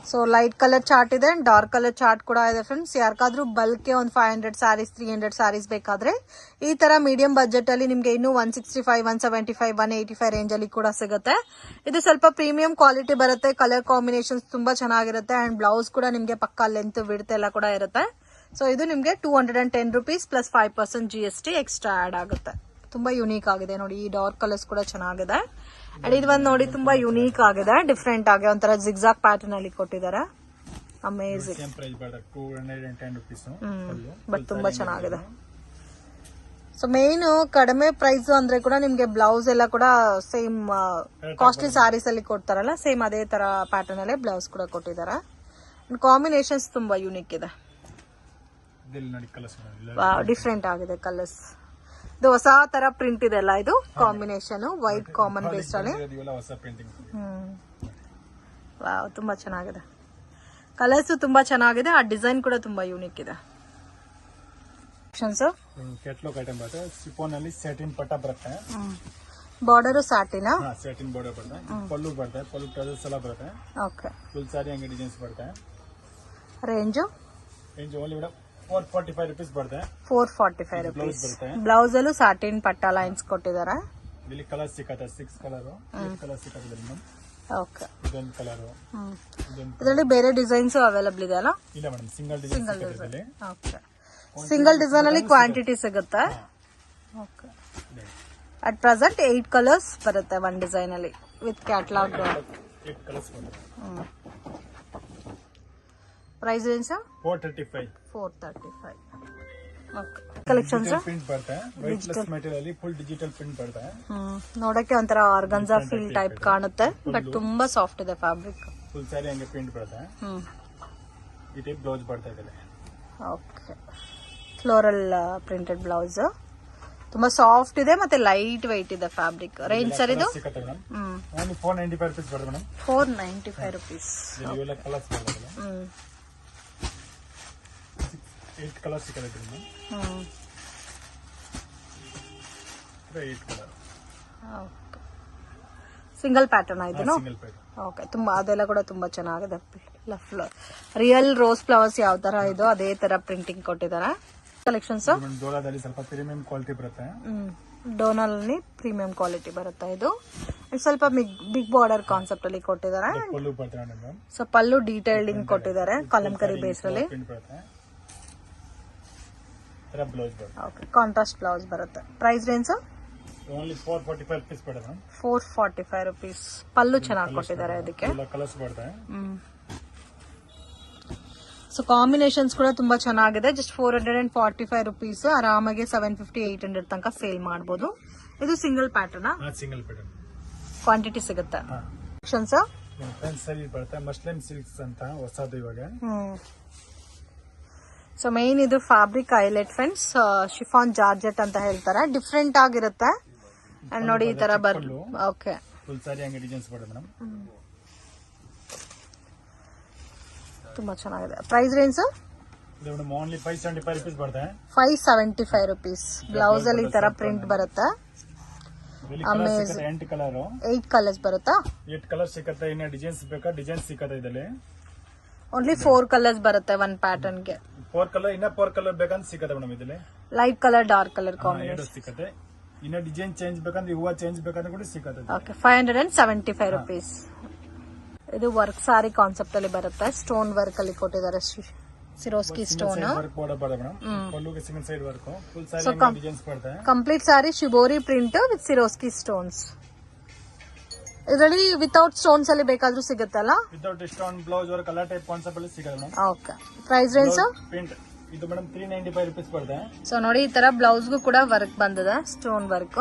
Speaker 1: ಸೊ ಲೈಟ್ ಕಲರ್ ಚಾರ್ಟ್ ಇದೆ, ಡಾರ್ಕ್ ಕಲರ್ ಚಾರ್ಟ್ ಕೂಡ ಇದೆ ಫ್ರೆಂಡ್ಸ್. ಯಾರಿಗಾದ್ರೂ ಬಲ್ಕ್ ಒಂದು 500 ಸ್ಯಾರೀಸ್ 300 ಸ್ಯಾರೀಸ್ ಬೇಕಾದ್ರೆ ಈ ತರ ಮೀಡಿಯಂ ಬಜೆಟ್ ಅಲ್ಲಿ ನಿಮ್ಗೆ ಇನ್ನೂ 165, 175, 185 ರೇಂಜ್ ಅಲ್ಲಿ ಕೂಡ ಸಿಗುತ್ತೆ. ಇದು ಸ್ವಲ್ಪ ಪ್ರೀಮಿಯಂ ಕ್ವಾಲಿಟಿ ಬರುತ್ತೆ. ಕಲರ್ ಕಾಂಬಿನೇಷನ್ಸ್ ತುಂಬಾ ಚೆನ್ನಾಗಿರುತ್ತೆ. ಅಂಡ್ ಬ್ಲೌಸ್ ಕೂಡ ನಿಮ್ಗೆ ಪಕ್ಕಾ ಲೆಂತ್ ವಿಡ್ತ್ ಎಲ್ಲ ಕೂಡ ಇರುತ್ತೆ. ಸೊ ಇದು ನಿಮ್ಗೆ 210 rupees plus 5% GST extra add ಆಗುತ್ತೆ. ತುಂಬಾ ಯುನೀಕ್ ಆಗಿದೆ ನೋಡಿ. ಈ ಡಾರ್ಕ್ ಕಲರ್ಸ್ ಕೂಡ ಚೆನ್ನಾಗಿದೆ. ಅಂಡ್ ಇದು ಒಂದು ನೋಡಿ ತುಂಬಾ ಯುನೀಕ್ ಆಗಿದೆ, ಡಿಫ್ರೆಂಟ್ ಆಗಿ ಒಂಥರ ಜಿಗ್ಜಾಗ್ ಪ್ಯಾಟರ್ನ್ ಅಲ್ಲಿ ಕೊಟ್ಟಿದ್ದಾರೆ. ಅಮೇಜಿಂಗ್. ಬಟ್ ತುಂಬಾ ಚೆನ್ನಾಗಿದೆ. ಸೊ ಮೇನ್ ಕಡಿಮೆ ಪ್ರೈಸ್ ಅಂದ್ರೆ ಕೂಡ ನಿಮ್ಗೆ ಬ್ಲೌಸ್ ಎಲ್ಲ ಕೂಡ ಸೇಮ್ ಕಾಸ್ಟ್ಲಿ ಸ್ಯಾರೀಸ್ ಅಲ್ಲಿ ಕೊಡ್ತಾರಲ್ಲ, ಸೇಮ್ ಅದೇ ತರ ಪ್ಯಾಟರ್ನ್ ಅಲ್ಲೇ ಬ್ಲೌಸ್ ಕೂಡ ಕೊಟ್ಟಿದ್ದಾರೆ. ಕಾಂಬಿನೇಷನ್ಸ್ ತುಂಬಾ ಯುನೀಕ್ ಇದೆ. ಡಿಫ್ರೆಂಟ್ ಆಗಿದೆ ಕಲರ್ಸ್. ಇದು ಹೊಸ ತರ ಪ್ರಿಂಟ್ ಇದೆ ಅಲ್ಲ, ಇದು ಕಾಂಬಿನೇಷನ್ ವೈಟ್ ಕಾಮನ್ ಬೇಸ್ ಅಲ್ಲಿ. ವಾವ್, ತುಂಬಾ ಚೆನ್ನಾಗಿದೆ. ಕಲರ್ಸ್ ತುಂಬಾ ಚೆನ್ನಾಗಿದೆ. ಆ ಡಿಸೈನ್ ಕೂಡ ತುಂಬಾ ಯೂನಿಕ್ ಇದೆ.
Speaker 2: ಕೆಟ್ಲಾಗ್ ಐಟಮ್ ಬರುತ್ತೆ. ಸಿಫಾನ್ ಅಲ್ಲಿ ಸ್ಯಾಟಿನ್ ಪಟ್ಟ ಬರುತ್ತೆ.
Speaker 1: Border satin.
Speaker 2: ಸ್ಯಾಟಿನ್ ಬಾರ್ಡರ್ ಬರುತ್ತೆ. ಪಲ್ಲು ಬರುತ್ತೆ. ಪಲ್ಲು ಟ್ರಜಲ್ಸ್ ಎಲ್ಲ ಬರುತ್ತೆ.
Speaker 1: ಓಕೆ,
Speaker 2: ಫುಲ್ ಸಾರಿ ಹಂಗೆ ಡಿಸೈನ್ಸ್ ಬರುತ್ತೆ.
Speaker 1: ರೇಂಜ್
Speaker 2: ಓನ್ಲಿ ಮೇಡಮ್ 445 rupees ಬರುತ್ತೆ.
Speaker 1: 445 rupees. ಬ್ಲೌಸ್ ಅಲ್ಲೂ ಸ್ಯಾಟಿನ್ ಪಟ್ಟ ಲೈನ್ಸ್ ಕೊಟ್ಟಿದ್ದಾರೆ.
Speaker 2: ಇಲ್ಲಿ ಕಲರ್ ಸಿಕ್ಕತ್ತೆ. 6 ಕಲರ್, 8 ಕಲರ್ ಸಿಕ್ಕತ್ತೆ ಮೇಡಮ್.
Speaker 1: ಓಕೆ,
Speaker 2: ಇದೊಂದು ಕಲರ್.
Speaker 1: ಇದರಲ್ಲಿ ಬೇರೆ ಡಿಸೈನ್ಸ್ ಅವೈಲಬಲ್ ಇದೆ ಅಲ್ಲ?
Speaker 2: ಇಲ್ಲ ಮೇಡಮ್, ಸಿಂಗಲ್ ಡಿಸೈನ್ ಸಿಗುತ್ತೆ.
Speaker 1: ಓಕೆ, ಸಿಂಗಲ್ ಡಿಸೈನ್ ಅಲ್ಲಿ ಕ್ವಾಂಟಿಟಿ ಸಿಗುತ್ತೆ. ಓಕೆ, ಅಟ್ ಪ್ರೆಸೆಂಟ್ 8 ಕಲರ್ಸ್ ಬರುತ್ತೆ ಒಂದು ಡಿಸೈನ್ ಅಲ್ಲಿ ವಿತ್ ಕ್ಯಾಟಲಾಗ್.
Speaker 2: 8 ಕಲರ್ಸ್ ಬರುತ್ತೆ.
Speaker 1: Price range
Speaker 2: 435.
Speaker 1: 435. Okay, collections
Speaker 2: print ಬರುತ್ತೆ. ವೈಟ್ಲೆಸ್ ಮೆಟೀರಿಯಲ್ ಅಲ್ಲಿ ಫುಲ್ ಡಿಜಿಟಲ್ ಪ್ರಿಂಟ್ ಬರುತ್ತೆ.
Speaker 1: ನೋಡಕ್ಕೆ ಒಂಥರ ಆರ್ಗನ್ಜಾ ಫೀಲ್ ಟೈಪ್ ಕಾಣುತ್ತೆ, ಬಟ್ ತುಂಬಾ ಸಾಫ್ಟ್ ಇದೆ ಫ್ಯಾಬ್ರಿಕ್.
Speaker 2: ಫುಲ್ ಸಾರಿ ಹಂಗೆ ಪ್ರಿಂಟ್ ಬರುತ್ತೆ. ಈ ಟೈಪ್ ಬ್ಲೌಸ್ ಬರ್ತಾ ಇದೆ.
Speaker 1: Okay, floral printed blouse. ತುಂಬಾ ಸಾಫ್ಟ್ ಇದೆ ಮತ್ತೆ ಲೈಟ್ ವೈಟ್ ಇದೆ ಫ್ಯಾಬ್ರಿಕ್. ರೇಂಜ್ ಸರ್ ಇದು?
Speaker 2: ಸಿಗುತ್ತೆ ಮೇಡಮ್. ಓನ್ಲಿ 495 rupees ಬರುತ್ತೆ ಮೇಡಮ್.
Speaker 1: 495 rupees.
Speaker 2: ಇವೆಲ್ಲ ಕಲರ್ಸ್ ಬರುತ್ತೆ. 8 ಕಲರ್ಸ್ ಸಿಗುತ್ತೆ ಮೇಡಮ್. 8 ಕಲರ್.
Speaker 1: ಸಿಂಗಲ್ ಪ್ಯಾಟರ್ನ್ ಇದನ್ನು.
Speaker 2: Single pattern.
Speaker 1: ಓಕೆ, ತುಂಬಾ ಅದೆಲ್ಲ ಕೂಡ ತುಂಬಾ ಚೆನ್ನಾಗಿದೆ. ರಿಯಲ್ ರೋಸ್ ಫ್ಲವರ್ಸ್ ಯಾವ ತರ ಇದೋ ಅದೇ ತರ ಪ್ರಿಂಟಿಂಗ್ ಕೊಟ್ಟಿದ್ದಾರೆ. ಕಲೆಕ್ಷನ್ಸ್
Speaker 2: ಡೋಲಾದಲ್ಲಿ ಸ್ವಲ್ಪ ಪ್ರೀಮಿಯಂ ಕ್ವಾಲಿಟಿ ಬರುತ್ತೆ.
Speaker 1: ಡೋನಲ್ಲಿ ಪ್ರೀಮಿಯಂ ಕ್ವಾಲಿಟಿ ಬರುತ್ತೆ ಇದು. ಸ್ವಲ್ಪ ಬಿಗ್ ಬಾರ್ಡರ್ ಕಾನ್ಸೆಪ್ಟ್ ಅಲ್ಲಿ ಕೊಟ್ಟಿದ್ದಾರೆ.
Speaker 2: ಪಲ್ಲು ಬರುತ್ತೆ ಮೇಡಮ್.
Speaker 1: ಸೊ ಪಲ್ಲು ಡೀಟೇಲ್ಡಿಂಗ್ ಕೊಟ್ಟಿದ್ದಾರೆ ಕಲಂಕರಿ ಬೇಸ್ ಅಲ್ಲಿ.
Speaker 2: ಬ್ಲೌಸ್ ಬರುತ್ತೆ.
Speaker 1: ಓಕೆ, ಕಾಂಟ್ರಾಸ್ಟ್ ಬ್ಲೌಸ್ ಬರುತ್ತೆ. ಪ್ರೈಸ್ ರೇಂಜ್
Speaker 2: ಓನ್ಲಿ 445 rupees ಬರುತ್ತೆ ಮೇಡಮ್.
Speaker 1: 445 rupees. ಪಲ್ಲು ಚೆನ್ನಾಗಿ ಕೊಟ್ಟಿದ್ದಾರೆ ಅದಕ್ಕೆ.
Speaker 2: ಕಲರ್ಸ್ ಬರುತ್ತೆ.
Speaker 1: ಸೊ ಕಾಂಬಿನೇಷನ್ಸ್ ಕೂಡ ತುಂಬಾ ಚೆನ್ನಾಗಿದೆ. Just 445 rupees. ಆರಾಮಾಗಿ 750 800 ತನಕ ಸೇಲ್ ಮಾಡಬಹುದು. ಇದು single pattern.
Speaker 2: Single pattern.
Speaker 1: Quantity ಸಿಗುತ್ತೆ.
Speaker 2: ಬರುತ್ತೆ ಮಸ್ಲಿನ್ ಸಿಲ್ಕ್ಸ್ ಅಂತ ಹೊಸದು ಇವಾಗ.
Speaker 1: ಸೊ ಮೇನ್ ಇದು fabric highlight friends. Chiffon georgette ಅಂತ ಹೇಳ್ತಾರೆ. ಡಿಫ್ರೆಂಟ್ ಆಗಿರುತ್ತೆ. ಅಂಡ್ ನೋಡಿ ಈ ತರ ಓಕೆ,
Speaker 2: ಫುಲ್ ಸಾರಿ ಹಂಗೆ ಡಿಸೈನ್ಸ್ ಬರುತ್ತೆ ಮೇಡಮ್.
Speaker 1: ತುಂಬಾ ಚೆನ್ನಾಗಿದೆ. ಪ್ರೈಸ್ ರೇಂಜ್
Speaker 2: ಇದು ಮೇಡಮ್ ಓನ್ಲಿ 575 rupees ಬರುತ್ತೆ.
Speaker 1: 575 rupees. ಬ್ಲೌಸ್ ಅಲ್ಲಿ ಈ ತರ ಪ್ರಿಂಟ್ ಬರುತ್ತೆ.
Speaker 2: 8 ಕಲರ್.
Speaker 1: 8 ಕಲರ್ಸ್ ಬರುತ್ತಾ?
Speaker 2: 8 ಕಲರ್ ಸಿಗುತ್ತೆ. ಇನ್ನ ಡಿಸೈನ್ಸ್ ಬೇಕಾ ಡಿಸೈನ್ಸ್ ಸಿಗುತ್ತೆ ಇದರಲ್ಲಿ.
Speaker 1: ಓನ್ಲಿ 4 ಕಲರ್ಸ್ ಬರುತ್ತೆ ಒಂದ್ ಪ್ಯಾಟರ್ನ್ ಗೆ.
Speaker 2: 4 ಕಲರ್ ಇನ್ನ 4 ಕಲರ್ ಬೇಕಂತ ಸಿಗುತ್ತೆ ಮೇಡಮ್ ಇದರಲ್ಲಿ.
Speaker 1: Light colour dark colour combination
Speaker 2: ಸಿಗುತ್ತೆ. ಇನ್ನ ಡಿಸೈನ್ ಚೇಂಜ್ ಬೇಕಂದ್ರೆ ಹೂವ ಚೇಂಜ್ ಬೇಕಂದ್ರೆ ಕೂಡ ಸಿಗುತ್ತೆ.
Speaker 1: Okay, 575 rupees. ಇದು ವರ್ಕ್ ಸಾರಿ ಕಾನ್ಸೆಪ್ಟ್ ಅಲ್ಲಿ ಬರುತ್ತೆ. ಸ್ಟೋನ್ ವರ್ಕ್ ಅಲ್ಲಿ ಕೊಟ್ಟಿದ್ದಾರೆ. ಸಿರೋಸ್ಕಿ stone complete sorry shibori print with ಸಿರೋಸ್ಕಿ stones. ಇದರಲ್ಲಿ ವಿತೌಟ್ ಸ್ಟೋನ್ಸ್ ಅಲ್ಲಿ ಬೇಕಾದ್ರೂ ಸಿಗುತ್ತಲ್ಲ?
Speaker 2: ವಿತೌಟ್ ಸ್ಟೋನ್ ಬ್ಲೌಸ್ ವರ್ಕ್ ಎಲ್ಲ ಟೈಪ್ ಕಾನ್ಸೆಪ್ಟ್ ಅಲ್ಲಿ ಸಿಗುತ್ತೆ.
Speaker 1: ಓಕೆ, ಪ್ರೈಸ್ ರೇಂಜ್
Speaker 2: ಪ್ರಿಂಟ್ ಇದು ಮೇಡಮ್ 395 rupees ಬರುತ್ತೆ.
Speaker 1: ಸೊ ನೋಡಿ ಈ ತರ ಬ್ಲೌಸ್ ಗೂ ಕೂಡ ವರ್ಕ್ ಬಂದಿದೆ, ಸ್ಟೋನ್ ವರ್ಕ್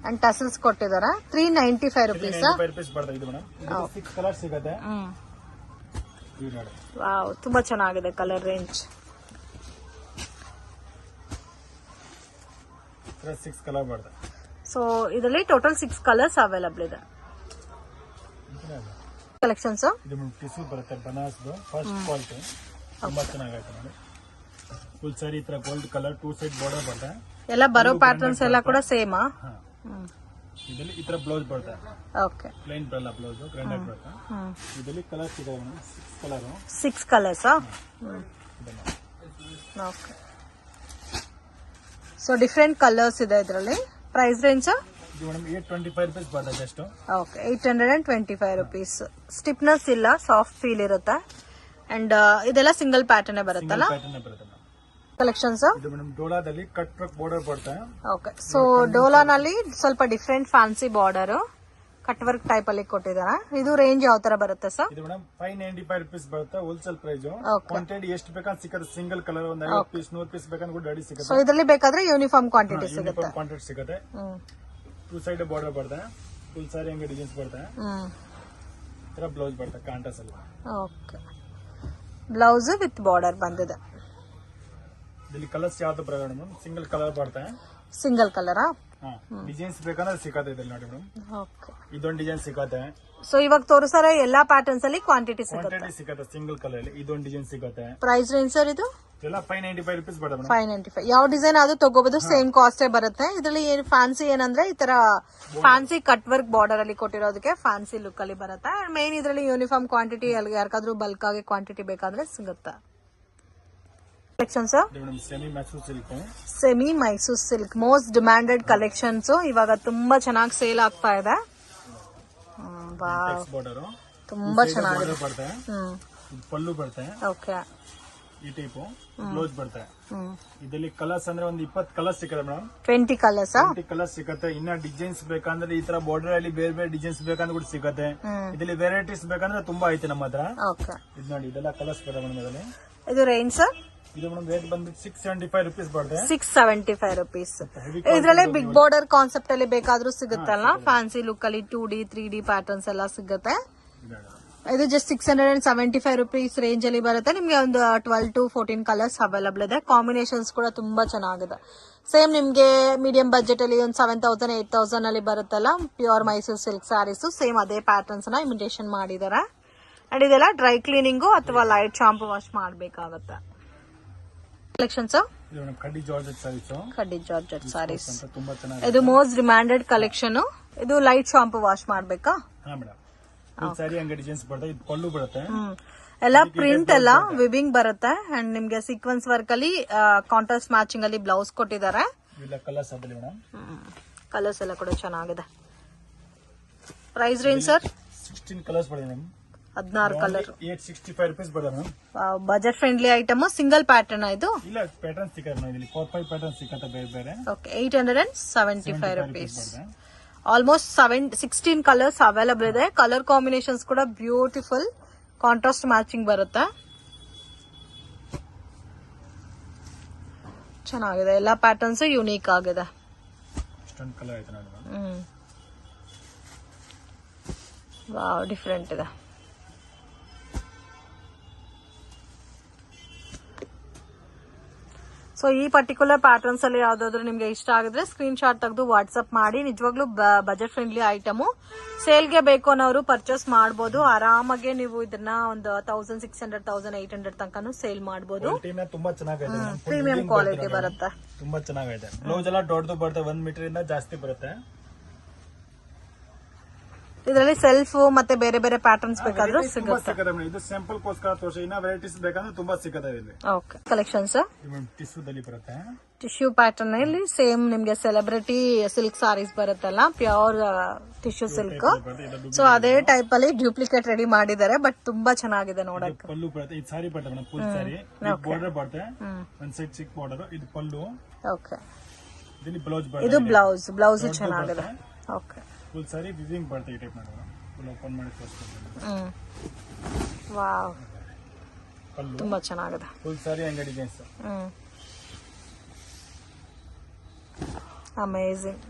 Speaker 1: ಅಂಡ್ ಟಸಲ್ಸ್ ಕೊಟ್ಟಿದ್ದಾರೆ. 395 rupees.
Speaker 2: 395 rupees ಬರುತ್ತೆ ಇದು ಮೇಡಮ್. 6 ಕಲರ್ ಸಿಗುತ್ತೆ.
Speaker 1: ವಾವ್, ತುಂಬಾ ಚೆನ್ನಾಗಿದೆ ಕಲರ್ ರೇಂಜ್.
Speaker 2: 6 ಕಲರ್ ಬರುತ್ತೆ.
Speaker 1: ಸೊ ಇದರಲ್ಲಿ ಟೋಟಲ್ 6 ಕಲರ್ಸ್ ಅವೈಲಬಲ್ ಇದೆ. ಕಲೆಕ್ಷನ್ಸ್
Speaker 2: ಇದು ಟಿಶ್ಯೂ ಬರುತ್ತೆ ಬನಾರಸ್ ಫಸ್ಟ್ ಕ್ವಾಲಿಟಿ. ತುಂಬಾ ಚೆನ್ನಾಗೈತೆ ನೋಡಿ. ಫುಲ್ ಸಾರಿ ಈ ತರ ಗೋಲ್ಡ್ ಕಲರ್ 2 ಸೈಡ್ ಬಾರ್ಡರ್ ಬರುತ್ತೆ.
Speaker 1: ಎಲ್ಲ ಬರೋ ಪ್ಯಾಟರ್ನ್ಸ್ ಎಲ್ಲ ಕೂಡ ಸೇಮ್.
Speaker 2: ಇದರಲ್ಲಿ ಈ ತರ ಬ್ಲೌಸ್ ಬರುತ್ತೆ.
Speaker 1: ಓಕೆ,
Speaker 2: ಪ್ಲೇನ್ ಬರಲ್ಲ ಬ್ಲೌಸ್, ಗ್ರ್ಯಾಂಡ್ ಆಗಿ ಬರುತ್ತೆ. ಇದರಲ್ಲಿ ಕಲರ್ಸ್ ಇದೆ madam.
Speaker 1: 6 colours. Okay, so different colours ಇದೆ ಇದರಲ್ಲಿ. ಪ್ರೈಸ್ ರೇಂಜ್
Speaker 2: ಇದು ಮೇಡಮ್ 825 rupees ಬರುತ್ತೆ ಜಸ್ಟ್.
Speaker 1: Okay, 825 rupees. ಸ್ಟಿಫ್ನೆಸ್ ಇಲ್ಲ, ಸಾಫ್ಟ್ ಫೀಲ್ ಇರುತ್ತೆ. ಅಂಡ್ ಇದೆಲ್ಲ ಸಿಂಗಲ್ ಪ್ಯಾಟರ್ನ್ ಬರುತ್ತಲ್ಲ? ಕಲೆಕ್ಷನ್ಸ್
Speaker 2: ಇದು ಮೇಡಮ್ ಡೋಲಾದಲ್ಲಿ ಕಟ್ ವರ್ಕ್ ಬಾರ್ಡರ್ ಬರುತ್ತೆ.
Speaker 1: ಓಕೆ, ಸೊ ಡೋಲಾನಲ್ಲಿ ಸ್ವಲ್ಪ different fancy border cut work type ಅಲ್ಲಿ ಕೊಟ್ಟಿದ್ದಾರೆ. ಇದು ರೇಂಜ್ ಯಾವ ತರ ಬರುತ್ತೆ ಸರ್?
Speaker 2: ಇದು ಮೇಡಮ್ 595 rupees ಬರುತ್ತೆ ಹೋಲ್ಸೇಲ್ ಪ್ರೈಸ್. ಕ್ವಾಂಟಿಟಿ ಎಷ್ಟು ಬೇಕಂತ ಸಿಗುತ್ತೆ. ಸಿಂಗಲ್ ಕಲರ್ ಒಂದು 50 ಪೀಸ್ 100 ಪೀಸ್ ಬೇಕಂದ್ರೆ ಕೂಡ ರೆಡಿ ಸಿಗುತ್ತೆ.
Speaker 1: ಸೊ ಇದರಲ್ಲಿ ಬೇಕಾದ್ರೆ ಯೂನಿಫಾರ್ಮ್ ಕ್ವಾಂಟಿಟಿ ಸಿಗುತ್ತೆ.
Speaker 2: ಕ್ವಾಂಟಿಟಿ ಸಿಗುತ್ತೆ. 2 ಸೈಡ್ ಬಾರ್ಡರ್ ಬರುತ್ತೆ. ಫುಲ್ ಸಾರಿ ಹಂಗೆ ಡಿಸೈನ್ಸ್ ಬರುತ್ತೆ. ತರ ಬ್ಲೌಸ್ ಬರುತ್ತೆ ಕಾಂಟ್ರಾಸ್ಟ್ ಅಲ್ಲಿ.
Speaker 1: ಓಕೆ, ಬ್ಲೌಸ್ ವಿತ್ ಬಾರ್ಡರ್ ಬಂದಿದೆ.
Speaker 2: ಇಲ್ಲಿ ಕಲರ್ಸ್ ಯಾವ್ದು ಬರಲ್ಲ ಮೇಡಮ್. ಸಿಂಗಲ್ ಕಲರ್ ಬರುತ್ತೆ.
Speaker 1: ಸಿಂಗಲ್ ಕಲರಾ?
Speaker 2: ಡಿಸೈನ್ಸ್ ಬೇಕಂದ್ರೆ ಸಿಗುತ್ತೆ ಇದ್ರಲ್ಲಿ ನೋಡಿ ಮೇಡಮ್.
Speaker 1: ಓಕೆ,
Speaker 2: ಇದೊಂದು ಡಿಸೈನ್ ಸಿಗುತ್ತೆ.
Speaker 1: ಸೊ ಇವಾಗ ತೋರಿಸೋ ಎಲ್ಲಾ ಪ್ಯಾಟರ್ನ್ಸ್ ಅಲ್ಲಿ ಕ್ವಾಂಟಿಟಿ ಸಿಗುತ್ತೆ.
Speaker 2: ಸಿಂಗಲ್ ಕಲರ್ ಅಲ್ಲಿ ಇದೊಂದು ಡಿಸೈನ್ ಸಿಗುತ್ತೆ.
Speaker 1: ಪ್ರೈಸ್ ರೇಂಜ್ ಸರ್ ಇದು?
Speaker 2: ಎಲ್ಲ 595 rupees ಬರುತ್ತೆ.
Speaker 1: 595. ಯಾವ ಡಿಸೈನ್ ಆದ್ರೂ ತಗೋಬಹುದು, ಸೇಮ್ ಕಾಸ್ಟ್ ಬರುತ್ತೆ. ಇದರಲ್ಲಿ ಫ್ಯಾನ್ಸಿ ಏನಂದ್ರೆ ಈ ತರ ಫ್ಯಾನ್ಸಿ ಕಟ್ ವರ್ಕ್ ಬಾರ್ಡರ್ ಅಲ್ಲಿ ಕೊಟ್ಟಿರೋದಕ್ಕೆ ಫ್ಯಾನ್ಸಿ ಲುಕ್ ಅಲ್ಲಿ ಬರುತ್ತೆ. ಮೇನ್ ಇದರಲ್ಲಿ ಯೂನಿಫಾರ್ಮ್ ಕ್ವಾಂಟಿಟಿ ಯಾರಿಗಾದ್ರೂ ಬಲ್ಕ್ ಆಗಿ ಕ್ವಾಂಟಿಟಿ ಬೇಕಾದ್ರೆ ಸಿಗುತ್ತೆ. Collections semi Mysore silk most demanded collections. ಇವಾಗ ತುಂಬಾ ಚೆನ್ನಾಗಿ ಸೇಲ್ ಆಗ್ತಾ ಇದೆ. ತುಂಬಾ ಚೆನ್ನಾಗಿದೆ.
Speaker 2: ಪಲ್ಲು ಬರುತ್ತೆ.
Speaker 1: ಓಕೆ,
Speaker 2: ಈ ಟೈಪ್ ಬ್ಲೌಸ್ ಬರುತ್ತೆ. ಇದರಲ್ಲಿ ಕಲರ್ಸ್ ಅಂದ್ರೆ ಒಂದು 20 ಕಲರ್ಸ್ ಸಿಗುತ್ತೆ ಮೇಡಮ್.
Speaker 1: 20 ಕಲರ್ಸ್.
Speaker 2: 20 ಕಲರ್ಸ್ ಸಿಗುತ್ತೆ. ಇನ್ನ ಡಿಸೈನ್ಸ್ ಬೇಕಂದ್ರೆ ಈ ತರ ಬಾರ್ಡರ್ ಅಲ್ಲಿ ಬೇರೆ ಬೇರೆ ಡಿಸೈನ್ಸ್ ಬೇಕಂದ್ರೆ ಕೂಡ ಸಿಗುತ್ತೆ. ಇದರಲ್ಲಿ ವೆರೈಟೀಸ್ ಬೇಕಂದ್ರೆ ತುಂಬಾ ಐತೆ ನಮ್ಮ ಹತ್ರ. ಇದು ನೋಡಿ ಇದೆಲ್ಲ ಕಲರ್ಸ್ ಬರುತ್ತೆ ಮೇಡಮ್. ಇದರಲ್ಲಿ
Speaker 1: ಇದು ರೇಂಜ್ ಸರ್?
Speaker 2: ಇದು ಮೇಡಮ್ ರೇಟ್ ಬಂದು 675 rupees ಬರುತ್ತೆ.
Speaker 1: 675 rupees. ಇದರಲ್ಲೇ ಬಿಗ್ ಬಾರ್ಡರ್ ಕಾನ್ಸೆಪ್ಟ್ ಅಲ್ಲಿ ಬೇಕಾದ್ರೂ ಸಿಗುತ್ತಲ್ಲ, ಫ್ಯಾನ್ಸಿ ಲುಕ್ ಅಲ್ಲಿ 2D 3D ಪ್ಯಾಟರ್ನ್ಸ್ ಎಲ್ಲ ಸಿಗುತ್ತೆ. ಇದು ಜಸ್ಟ್ 675 rupees ರೇಂಜ್ ಅಲ್ಲಿ ಬರುತ್ತೆ. ನಿಮ್ಗೆ ಒಂದು 12 to 14 ಕಲರ್ಸ್ ಅವೈಲಬಲ್ ಇದೆ. ಕಾಂಬಿನೇಷನ್ಸ್ ಕೂಡ ತುಂಬಾ ಚೆನ್ನಾಗಿದೆ. ಸೇಮ್ ನಿಮ್ಗೆ ಮೀಡಿಯಂ ಬಜೆಟ್ ಅಲ್ಲಿ ಒಂದು 7000 8000 ಅಲ್ಲಿ ಬರುತ್ತಲ್ಲ pure Mysore silk sarees, same ಅದೇ ಪ್ಯಾಟರ್ನ್ಸ್ ನ ಇಮಿಟೇಷನ್ ಮಾಡಿದ್ದಾರೆ. ಅಂಡ್ ಇದೆಲ್ಲ ಡ್ರೈ ಕ್ಲೀನಿಂಗು ಅಥವಾ ಲೈಟ್ ಶಾಂಪು ವಾಶ್ ಮಾಡಬೇಕಾಗತ್ತೆ. ಕಲೆಕ್ಷನ್ಸ್
Speaker 2: ಇದು ಮೇಡಮ್ ಕಡ್ಡಿ ಜಾರ್ಜೆಟ್ ಸಾರೀಸ್
Speaker 1: ಕಡ್ಡಿ ಜಾರ್ಜೆಟ್ ಸಾರೀಸ್
Speaker 2: ಅಂತ ತುಂಬಾ ಚೆನ್ನಾಗಿ
Speaker 1: ಇದು ಮೋಸ್ಟ್ ಡಿಮ್ಯಾಂಡೆಡ್ ಕಲೆಕ್ಷನ್. ಇದು ಲೈಟ್ ಶಾಂಪು ವಾಶ್ ಮಾಡ್ಬೇಕಾ?
Speaker 2: ಹಾ ಮೇಡಮ್. ಫುಲ್ ಸಾರಿ ಹಂಗೆ ಡಿಸೈನ್ಸ್ ಬರುತ್ತೆ. ಇದು ಪಲ್ಲು ಬರುತ್ತೆ.
Speaker 1: ಎಲ್ಲ ಪ್ರಿಂಟ್ ಎಲ್ಲ ವಿವಿಂಗ್ ಬರುತ್ತೆ ಅಂಡ್ ನಿಮ್ಗೆ ಸೀಕ್ವೆನ್ಸ್ ವರ್ಕ್ ಅಲ್ಲಿ ಕಾಂಟ್ರಾಸ್ಟ್ ಮ್ಯಾಚಿಂಗ್ ಅಲ್ಲಿ ಬ್ಲೌಸ್ ಕೊಟ್ಟಿದ್ದಾರೆ.
Speaker 2: ಇಲ್ಲ ಕಲರ್ಸ್ ಅದಲ್ಲಿ ಮೇಡಮ್.
Speaker 1: ಕಲರ್ಸ್ ಎಲ್ಲ ಕೂಡ ಚೆನ್ನಾಗಿದೆ. Price range sir?
Speaker 2: 16 ಕಲರ್ಸ್ ಬರುತ್ತೆ ಮೇಡಮ್.
Speaker 1: 16 ಕಲರ್.
Speaker 2: 865 ರೂಪೀಸ್ ಬರುತ್ತೆ madam.
Speaker 1: Budget friendly item. Single pattern ಇದು?
Speaker 2: ಇಲ್ಲ ಪ್ಯಾಟರ್ನ್ ಸಿಕ್ಕತ್ತೆ ಮೇಡಮ್. ಇಲ್ಲಿ 4-5 ಪ್ಯಾಟರ್ನ್ ಸಿಕ್ಕತ್ತೆ ಬೇರೆ ಬೇರೆ.
Speaker 1: Okay 875 rupees. Almost 16 colours available ಇದೆ. ಕಲರ್ ಕಾಂಬಿನೇಷನ್ಸ್ ಕೂಡ ಬ್ಯೂಟಿಫುಲ್ ಕಾಂಟ್ರಾಸ್ಟ್ ಮ್ಯಾಚಿಂಗ್ ಬರುತ್ತೆ. ಚೆನ್ನಾಗಿದೆ. ಎಲ್ಲ ಪ್ಯಾಟರ್ನ್ಸ್ ಯೂನಿಕ್ ಆಗಿದೆ.
Speaker 2: ಇಷ್ಟೊಂದು ಕಲರ್ ಐತೆ ನೋಡಿ.
Speaker 1: ವಾವ್ ಡಿಫರೆಂಟ್ ಇದೆ. ಸೊ ಈ ಪರ್ಟಿಕ್ಯುಲರ್ ಪ್ಯಾಟರ್ನ್ಸ್ ಅಲ್ಲಿ ಯಾವ್ದಾದ್ರು ನಿಮ್ಗೆ ಇಷ್ಟ ಆಗಿದ್ರೆ ಸ್ಕ್ರೀನ್ ಶಾಟ್ ತೆಗೆದು ವಾಟ್ಸ್ಆಪ್ ಮಾಡಿ. ನಿಜವಾಗ್ಲೂ ಬಜೆಟ್ ಫ್ರೆಂಡ್ಲಿ ಐಟಮ್. ಸೇಲ್ಗೆ ಬೇಕು ಅನ್ನೋರು ಪರ್ಚೇಸ್ ಮಾಡಬಹುದು. ಆರಾಮಾಗಿ ನೀವು ಇದನ್ನ ಒಂದು 1600 1800 ತನಕನೂ ಸೇಲ್ ಮಾಡಬಹುದು.
Speaker 2: ತುಂಬಾ ಚೆನ್ನಾಗಿದೆ.
Speaker 1: ಪ್ರೀಮಿಯಂ ಕ್ವಾಲಿಟಿ ಬರುತ್ತೆ.
Speaker 2: ತುಂಬಾ ಚೆನ್ನಾಗಿದೆ. ಬ್ಲೌಸ್ ಎಲ್ಲ ದೊಡ್ಡದು ಬರುತ್ತೆ. 1 ಮೀಟರ್ ಇಂದ ಜಾಸ್ತಿ ಬರುತ್ತೆ.
Speaker 1: ಇದರಲ್ಲಿ ಸೆಲ್ಫ್ ಮತ್ತೆ ಬೇರೆ ಬೇರೆ ಪ್ಯಾಟರ್ನ್ಸ್ ಬೇಕಾದ್ರೂ ಸಿಗುತ್ತೆ.
Speaker 2: ಇದು ಸ್ಯಾಂಪಲ್ ಗೋಸ್ಕರ ತೋರಿಸಿ. ಇನ್ನ ವೆರೈಟೀಸ್ ಬೇಕಂದ್ರೆ ತುಂಬಾ ಸಿಗುತ್ತೆ ಇಲ್ಲಿ.
Speaker 1: ಓಕೆ ಕಲೆಕ್ಷನ್ಸ್
Speaker 2: ಟಿಶ್ಯೂದಲ್ಲಿ ಬರುತ್ತೆ.
Speaker 1: ಟಿಶ್ಯೂ ಪ್ಯಾಟರ್ನ್ ಅಲ್ಲಿ ಸೇಮ್ ನಿಮ್ಗೆ ಸೆಲೆಬ್ರಿಟಿ ಸಿಲ್ಕ್ ಸಾರೀಸ್ ಬರುತ್ತಲ್ಲ, ಪ್ಯೂರ್ ಟಿಶ್ಯೂ ಸಿಲ್ಕ್. ಸೊ ಅದೇ ಟೈಪ್ ಅಲ್ಲಿ ಡ್ಯೂಪ್ಲಿಕೇಟ್ ರೆಡಿ ಮಾಡಿದ್ದಾರೆ. ಬಟ್ ತುಂಬಾ ಚೆನ್ನಾಗಿದೆ ನೋಡಕ್ಕೆ.
Speaker 2: ಪಲ್ಲು ಬರುತ್ತೆ. ಇದು ಸಾರಿ ಬರುತ್ತೆ ಮೇಡಮ್. ಫುಲ್ ಸಾರಿ ಬಾರ್ಡರ್ ಬರುತ್ತೆ. ಒಂದ್ ಸೈಡ್ ಚಿಕ್ ಬಾರ್ಡರ್. ಇದು ಪಲ್ಲು.
Speaker 1: ಓಕೆ
Speaker 2: ಇಲ್ಲಿ ಬ್ಲೌಸ್ ಬರುತ್ತೆ.
Speaker 1: ಇದು ಬ್ಲೌಸ್ ಚೆನ್ನಾಗಿದೆ. ಓಕೆ
Speaker 2: ಫುಲ್ ಸಾರಿ ವಿವಿಂಗ್ ಬರುತ್ತೆ. ಈ ಟೈಪ್ ಮಾಡೋಣ. ಫುಲ್ ಓಪನ್ ಮಾಡಿ ತೋರಿಸ್ತೀನಿ.
Speaker 1: ವಾವ್ ತುಂಬಾ ಚೆನ್ನಾಗಿದೆ.
Speaker 2: ಫುಲ್ ಸಾರಿ ಹಂಗೆ ಡಿಸೈನ್ಸ್.
Speaker 1: ಅಮೇಜಿಂಗ್.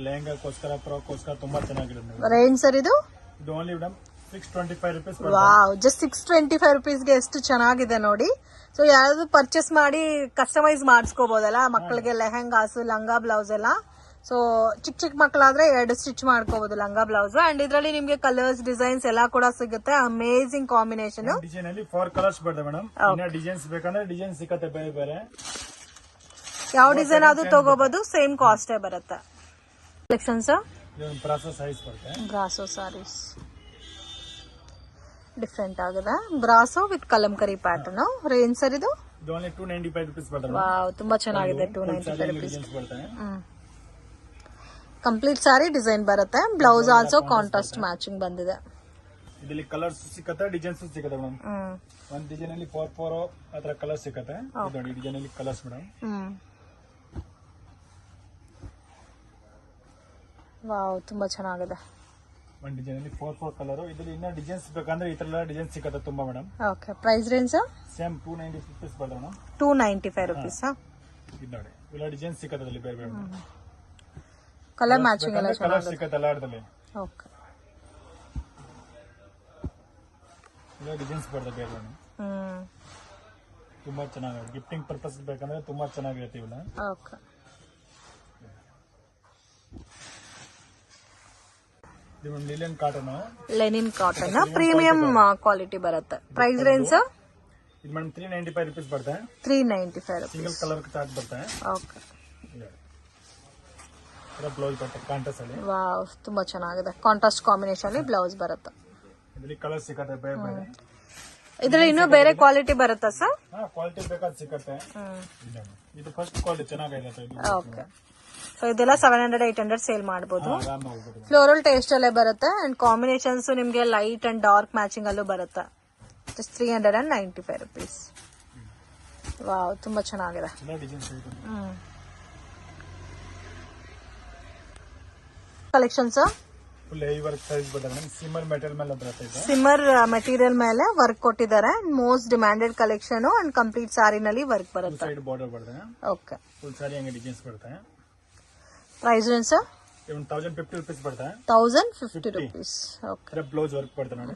Speaker 2: ಲೆಹಂಗಾಗೋಸ್ಕರ ಫ್ರಾಕ್ಗೋಸ್ಕರ ತುಂಬಾ ಚೆನ್ನಾಗಿದೆ.
Speaker 1: ರೇಂಜ್ ಸರ್ ಇದು?
Speaker 2: ಇದು only madam 625 rupees.
Speaker 1: Wow just 625 ರೂಪೀಸ್ಗೆ ಎಷ್ಟು ಚೆನ್ನಾಗಿದೆ ನೋಡಿ. ಸೊ ಯಾರಾದ್ರೂ ಪರ್ಚೇಸ್ ಮಾಡಿ ಕಸ್ಟಮೈಸ್ ಮಾಡಿಸ್ಕೋಬಹುದಲ್ಲ ಮಕ್ಕಳಿಗೆ ಲೆಹಂಗಾಸ್ ಲಂಗಾ ಬ್ಲೌಸ್ ಎಲ್ಲ. ಸೊ ಚಿಕ್ಕ ಮಕ್ಕಳಾದ್ರೆ 2 ಸ್ಟಿಚ್ ಮಾಡ್ಕೋಬಹುದು ಲಂಗಾ ಬ್ಲೌಸ್. ಅಂಡ್ ಇದ್ರಲ್ಲಿ ನಿಮ್ಗೆ ಕಲರ್ಸ್ ಡಿಸೈನ್ಸ್ ಎಲ್ಲ ಕೂಡ ಸಿಗುತ್ತೆ. Amazing combination.
Speaker 2: ಡಿಸೈನ್ ಅಲ್ಲಿ 4 ಕಲರ್ಸ್ ಬರುತ್ತೆ ಮೇಡಮ್. ಇನ್ನ ಡಿಸೈನ್ಸ್ ಬೇಕಂದ್ರೆ ಡಿಸೈನ್ ಸಿಕ್ಕತ್ತೆ ಬೇರೆ ಬೇರೆ.
Speaker 1: ಯಾವ ಡಿಸೈನ್ ಆದ್ರೂ ತಗೋಬಹುದು. ಸೇಮ್ ಕಾಸ್ಟೇ ಬರುತ್ತೆ. ಕಲೆಕ್ಷನ್ಸ್
Speaker 2: ಬ್ರಾಸೋ ಸೈಜ್ ಬರುತ್ತೆ.
Speaker 1: ಬ್ರಾಸೋ ಸಾರೀಸ್ ಡಿಫ್ರೆಂಟ್ ಆಗಿದೆ. Brasso with Kalamkari pattern. Range sir ಇದು?
Speaker 2: ಇದು ಓನ್ಲಿ 295 ರೂಪೀಸ್ ಬರುತ್ತೆ.
Speaker 1: ವಾವ್ ತುಂಬಾ ಚೆನ್ನಾಗಿದೆ. 295 ರೂಪೀಸ್.
Speaker 2: ಬರುತ್ತೆ.
Speaker 1: ಕಂಪ್ಲೀಟ್ ಸಾರಿ ಡಿಸೈನ್ ಬರುತ್ತೆ. ಬ್ಲೌಸ್ ಆಲ್ಸೋ ಕಾಂಟ್ರಾಸ್ಟ್ ಮ್ಯಾಚಿಂಗ್ ಬಂದಿದೆ.
Speaker 2: ಇದರಲ್ಲಿ ಕಲರ್ಸ್ ಸಿಕ್ಕತ್ತೆ, ಡಿಸೈನ್ಸ್ ಸಿಕ್ಕತ್ತೆ ಮೇಡಮ್. ಒಂದ್ ಡಿಸೈನ್ ಅಲ್ಲಿ 4 ಆತರ ಕಲರ್ ಸಿಕ್ಕತ್ತೆ. ನೋಡಿ ಡಿಸೈನ್ ಅಲ್ಲಿ ಕಲರ್ಸ್ ಮೇಡಮ್.
Speaker 1: ವಾವ್ ತುಂಬಾ ಚೆನ್ನಾಗಿದೆ.
Speaker 2: ಒಂದ್ ಡಿಸೈನ್ ಅಲ್ಲಿ 4 ಕಲರ್. ಇದರಲ್ಲಿ ಇನ್ನ ಡಿಸೈನ್ಸ್ ಬೇಕಂದ್ರೆ ಈ ತರ ಎಲ್ಲ ಡಿಸೈನ್ ಸಿಕ್ಕತ್ತೆ ತುಂಬಾ madam.
Speaker 1: Okay price range
Speaker 2: same 290 rupees ಬರುತ್ತೆ ಮೇಡಮ್.
Speaker 1: 295 ರೂಪೀಸ್.
Speaker 2: ಇದು ನೋಡಿ ಇಲ್ಲ ಡಿಸೈನ್ ಸಿಕ್ಕತ್ತೆ ಅಲ್ಲಿ ಬೇರೆ ಬೇರೆ
Speaker 1: ಕಲರ್ ಮ್ಯಾಚಿಂಗ್ ಎಲ್ಲ
Speaker 2: ಕಲರ್ ಸಿಕ್ಕತ್ತೆ ಎಲ್ಲ ಅರ್ಧದಲ್ಲಿ.
Speaker 1: ಓಕೆ
Speaker 2: ಇಲ್ಲ ಡಿಸೈನ್ಸ್ ಬರುತ್ತೆ ಬೇರೆ ಬೇರೆ. ತುಂಬಾ ಚೆನ್ನಾಗಿದೆ. ಗಿಫ್ಟಿಂಗ್ ಪರ್ಪಸ್ ಬೇಕಂದ್ರೆ ತುಂಬಾ ಚೆನ್ನಾಗಿರುತ್ತೆ ಇವೆಲ್ಲ.
Speaker 1: ಓಕೆ
Speaker 2: ಇದು linen cotton.
Speaker 1: Lenin cotton premium quality ಬರುತ್ತೆ. ಪ್ರೈಸ್ ರೇಂಜ್
Speaker 2: ಇದು ಮೇಡಮ್ 395 ರೂಪೀಸ್ ಬರುತ್ತೆ.
Speaker 1: 395 ರೂಪೀಸ್.
Speaker 2: ಸಿಂಗಲ್ ಕಲರ್ ಚಾರ್ಟ್ ಬರುತ್ತೆ.
Speaker 1: ಓಕೆ
Speaker 2: ಬ್ಲೌಸ್ ಬರುತ್ತೆ ಕಾಂಟ್ರಾಸ್ಟ್ ಅಲ್ಲಿ.
Speaker 1: ವಾವ್ ತುಂಬಾ ಚೆನ್ನಾಗಿದೆ. ಕಾಂಟ್ರಾಸ್ಟ್ ಕಾಂಬಿನೇಷನ್ ಅಲ್ಲಿ ಬ್ಲೌಸ್ ಬರುತ್ತೆ.
Speaker 2: ಇದರಲ್ಲಿ ಕಲರ್ ಸಿಕ್ಕತ್ತೆ ಬೇರೆ ಬೇರೆ.
Speaker 1: ಇದ್ರಲ್ಲಿ ಇನ್ನೂ ಬೇರೆ ಕ್ವಾಲಿಟಿ ಬರುತ್ತಾ ಸರ್?
Speaker 2: ಕ್ವಾಲಿಟಿ ಬೇಕಾದ್ರೆ ಸಿಕ್ಕತ್ತೆ. ಇದು ಫಸ್ಟ್ ಕ್ವಾಲಿಟಿ ಚೆನ್ನಾಗಿದೆ.
Speaker 1: ಓಕೆ ಸೊ ಇದೆಲ್ಲ 700 800 ಸೇಲ್ ಮಾಡಬಹುದು.
Speaker 2: ಆರಾಮಾಗಿ
Speaker 1: ಫ್ಲೋರಲ್ ಟೇಸ್ಟ್ ಅಲ್ಲೇ ಬರುತ್ತೆ. ಅಂಡ್ ಕಾಂಬಿನೇಷನ್ಸ್ ನಿಮ್ಗೆ ಲೈಟ್ ಅಂಡ್ ಡಾರ್ಕ್ ಮ್ಯಾಚಿಂಗ್ ಅಲ್ಲೂ ಬರುತ್ತೆ. Just 395 rupees. ವಾವ್ ತುಂಬಾ ಚೆನ್ನಾಗಿದೆ. Collections
Speaker 2: full heavy work size ಬರುತ್ತೆ. ಸಿಮ್ಮರ್ ಮೆಟೀರಿಯಲ್ ಮೇಲೆ ಬರುತ್ತೆ.
Speaker 1: ಸಿಮ್ಮರ್ ಮೆಟೀರಿಯಲ್ ಮೇಲೆ ವರ್ಕ್ ಕೊಟ್ಟಿದ್ದಾರೆ. Most demanded collection and complete ಸಾರಿನಲ್ಲಿ ವರ್ಕ್ ಬರುತ್ತೆ.
Speaker 2: ಸೈಡ್ ಬಾರ್ಡರ್ ಬರುತ್ತೆ.
Speaker 1: ಓಕೆ
Speaker 2: ಫುಲ್ ಸಾರಿ ಹಂಗೆ ಡಿಸೈನ್ಸ್ ಬರುತ್ತೆ.
Speaker 1: ಪ್ರೈಸ್ ಏನು ಸರ್?
Speaker 2: 1050 ರೂಪೀಸ್ ಬರುತ್ತೆ.
Speaker 1: 1050 ರೂಪೀಸ್. ಓಕೆ
Speaker 2: ಬ್ಲೌಸ್ ವರ್ಕ್ ಬರುತ್ತೆ ನೋಡಿ.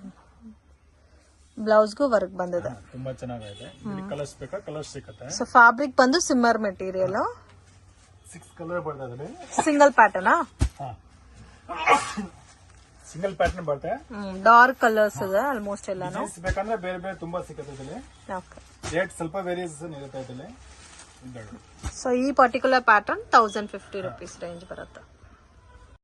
Speaker 1: ಬ್ಲೌಸ್ಗೂ ವರ್ಕ್ ಬಂದಿದೆ.
Speaker 2: ತುಂಬಾ ಚೆನ್ನಾಗಿದೆ. ಕಲರ್ಸ್ ಬೇಕಾ ಕಲರ್ಸ್ ಸಿಕ್ಕತ್ತೆ.
Speaker 1: ಸೊ ಫ್ಯಾಬ್ರಿಕ್ ಬಂದು ಸಿಮ್ಮರ್ ಮೆಟೀರಿಯಲ್.
Speaker 2: 6 ಕಲರ್ ಬರ್ತದೆ.
Speaker 1: Single pattern.
Speaker 2: ಸಿಂಗಲ್ ಪ್ಯಾಟರ್ನ್ ಬರುತ್ತೆ.
Speaker 1: ಡಾರ್ಕ್ ಕಲರ್ಸ್ ಇದೆ ಆಲ್ಮೋಸ್ಟ್ ಎಲ್ಲಾನು.
Speaker 2: ಬೇಕಂದ್ರೆ ಬೇರೆ ಬೇರೆ ತುಂಬಾ ಸಿಕ್ಕತ್ತೆ ಇದರಲ್ಲಿ.
Speaker 1: ಓಕೆ
Speaker 2: ರೇಟ್ ಸ್ವಲ್ಪ ವೇರಿಯೇಷನ್ ಇರುತ್ತೆ ಇದರಲ್ಲಿ.
Speaker 1: ಸೊ ಈ ಪರ್ಟಿಕ್ಯುಲರ್ ಪ್ಯಾಟರ್ನ್ 1050 rupees ರೇಂಜ್ ಬರುತ್ತೆ.